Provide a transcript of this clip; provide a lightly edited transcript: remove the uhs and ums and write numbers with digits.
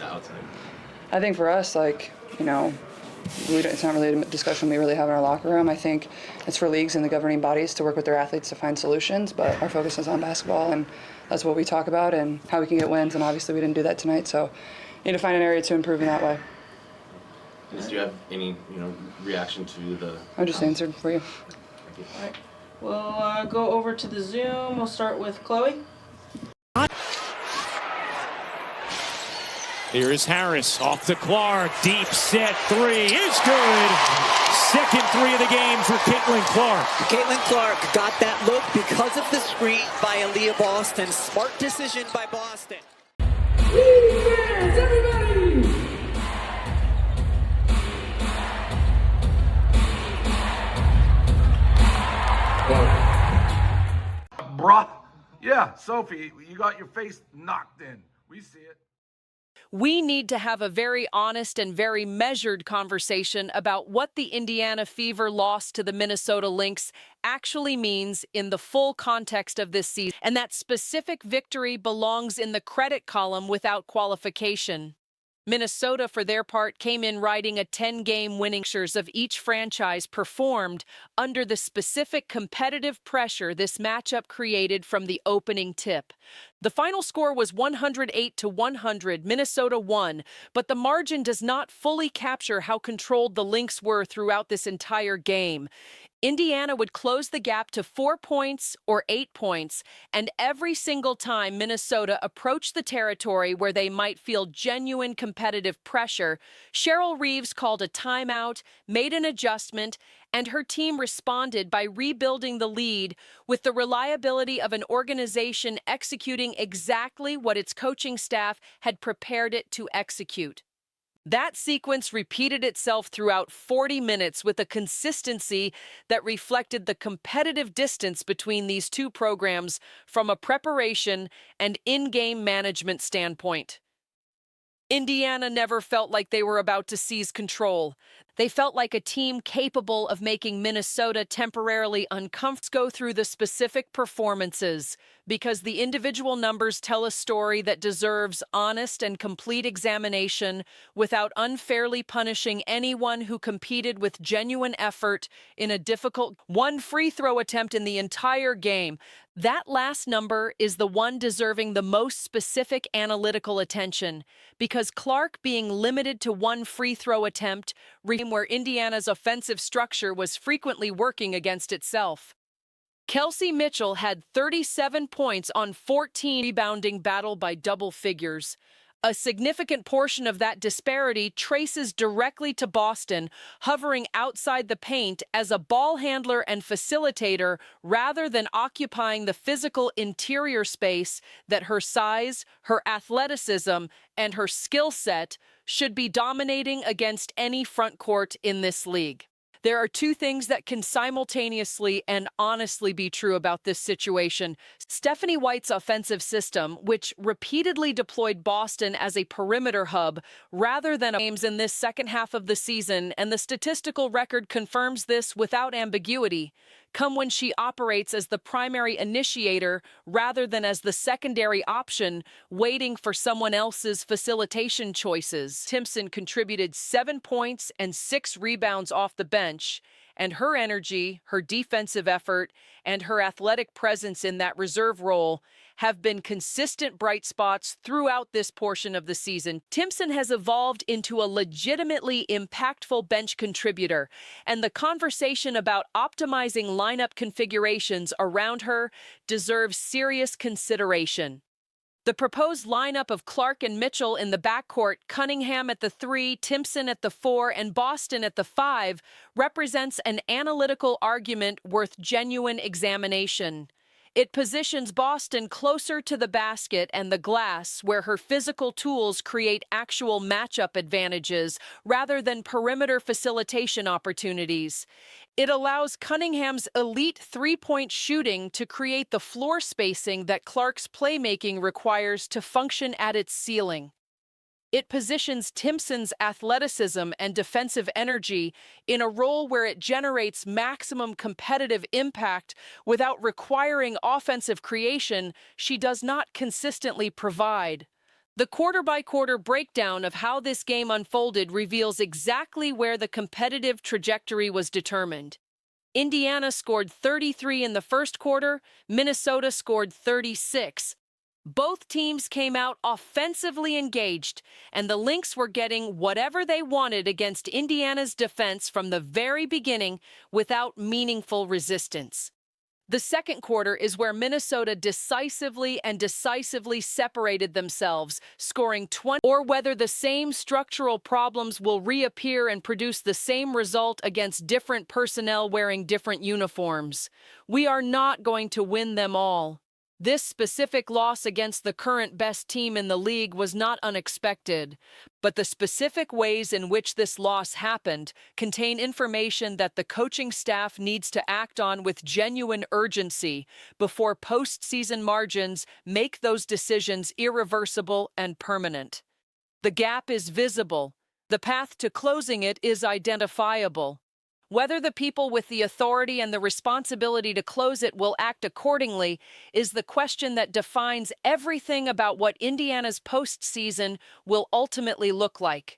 outside? I think for us, it's not really a discussion we really have in our locker room. I think it's for leagues and the governing bodies to work with their athletes to find solutions, but our focus is on basketball, and that's what we talk about and how we can get wins, and obviously we didn't do that tonight, so we need to find an area to improve in that way. Do you have any, reaction to the... I just answered for you. Thank you. All right. We'll go over to the Zoom. We'll start with Chloe. Here is Harris off to Clark. Deep set three is good. Second three of the game for Caitlin Clark. Caitlin Clark got that look because of the screen by Aaliyah Boston. Smart decision by Boston. Defense, everybody! Bruh. Yeah, Sophie, you got your face knocked in. We see it. We need to have a very honest and very measured conversation about what the Indiana Fever loss to the Minnesota Lynx actually means in the full context of this season. And that specific victory belongs in the credit column without qualification. Minnesota, for their part, came in riding a 10-game winning streak of each franchise performed under the specific competitive pressure this matchup created from the opening tip. The final score was 108-100. Minnesota won, but the margin does not fully capture how controlled the Lynx were throughout this entire game. Indiana would close the gap to 4 points or 8 points, and every single time Minnesota approached the territory where they might feel genuine competitive pressure, Cheryl Reeves called a timeout, made an adjustment, and her team responded by rebuilding the lead with the reliability of an organization executing exactly what its coaching staff had prepared it to execute. That sequence repeated itself throughout 40 minutes with a consistency that reflected the competitive distance between these two programs from a preparation and in-game management standpoint. Indiana never felt like they were about to seize control. They felt like a team capable of making Minnesota temporarily uncomfortable. Let's go through the specific performances, because the individual numbers tell a story that deserves honest and complete examination without unfairly punishing anyone who competed with genuine effort in a difficult one free throw attempt in the entire game. That last number is the one deserving the most specific analytical attention, because Clark being limited to one free throw attempt, where Indiana's offensive structure was frequently working against itself. Kelsey Mitchell had 37 points on 14 rebounding battle by double figures. A significant portion of that disparity traces directly to Boston, hovering outside the paint as a ball handler and facilitator rather than occupying the physical interior space that her size, her athleticism, and her skill set should be dominating against any front court in this league. There are two things that can simultaneously and honestly be true about this situation. Stephanie White's offensive system, which repeatedly deployed Boston as a perimeter hub rather than games in this second half of the season, and the statistical record confirms this without ambiguity, come when she operates as the primary initiator rather than as the secondary option, waiting for someone else's facilitation choices. Timpson contributed 7 points and 6 rebounds off the bench, and her energy, her defensive effort, and her athletic presence in that reserve role have been consistent bright spots throughout this portion of the season. Timpson has evolved into a legitimately impactful bench contributor, and the conversation about optimizing lineup configurations around her deserves serious consideration. The proposed lineup of Clark and Mitchell in the backcourt, Cunningham at the 3, Timpson at the 4, and Boston at the 5, represents an analytical argument worth genuine examination. It positions Boston closer to the basket and the glass, where her physical tools create actual matchup advantages rather than perimeter facilitation opportunities. It allows Cunningham's elite three-point shooting to create the floor spacing that Clark's playmaking requires to function at its ceiling. It positions Timpson's athleticism and defensive energy in a role where it generates maximum competitive impact without requiring offensive creation she does not consistently provide. The quarter-by-quarter breakdown of how this game unfolded reveals exactly where the competitive trajectory was determined. Indiana scored 33 in the first quarter, Minnesota scored 36. Both teams came out offensively engaged, and the Lynx were getting whatever they wanted against Indiana's defense from the very beginning without meaningful resistance. The second quarter is where Minnesota decisively separated themselves, scoring 20, or whether the same structural problems will reappear and produce the same result against different personnel wearing different uniforms. We are not going to win them all. This specific loss against the current best team in the league was not unexpected, but the specific ways in which this loss happened contain information that the coaching staff needs to act on with genuine urgency before postseason margins make those decisions irreversible and permanent. The gap is visible. The path to closing it is identifiable. Whether the people with the authority and the responsibility to close it will act accordingly is the question that defines everything about what Indiana's postseason will ultimately look like.